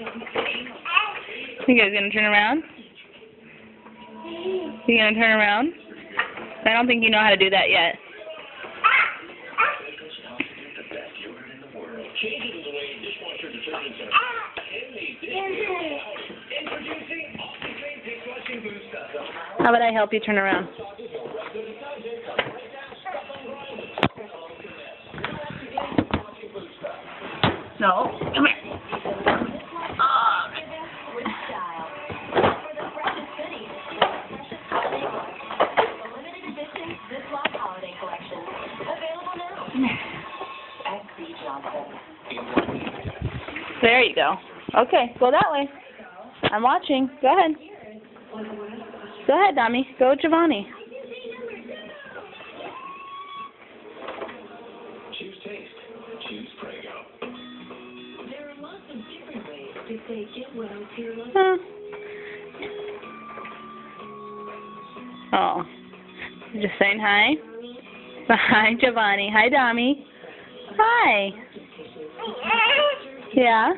You guys gonna turn around? You gonna turn around? I don't think you know how to do that yet. How about I help you turn around? No, come here. There you go. Okay, go that way. I'm watching. Go ahead. Go ahead, Dami. Go, Giovanni. Choose taste. Choose Prego. There are lots of different ways to say get well to your life. Oh. Just saying hi. Hi, Giovanni. Hi, Dami. Hi. Yeah?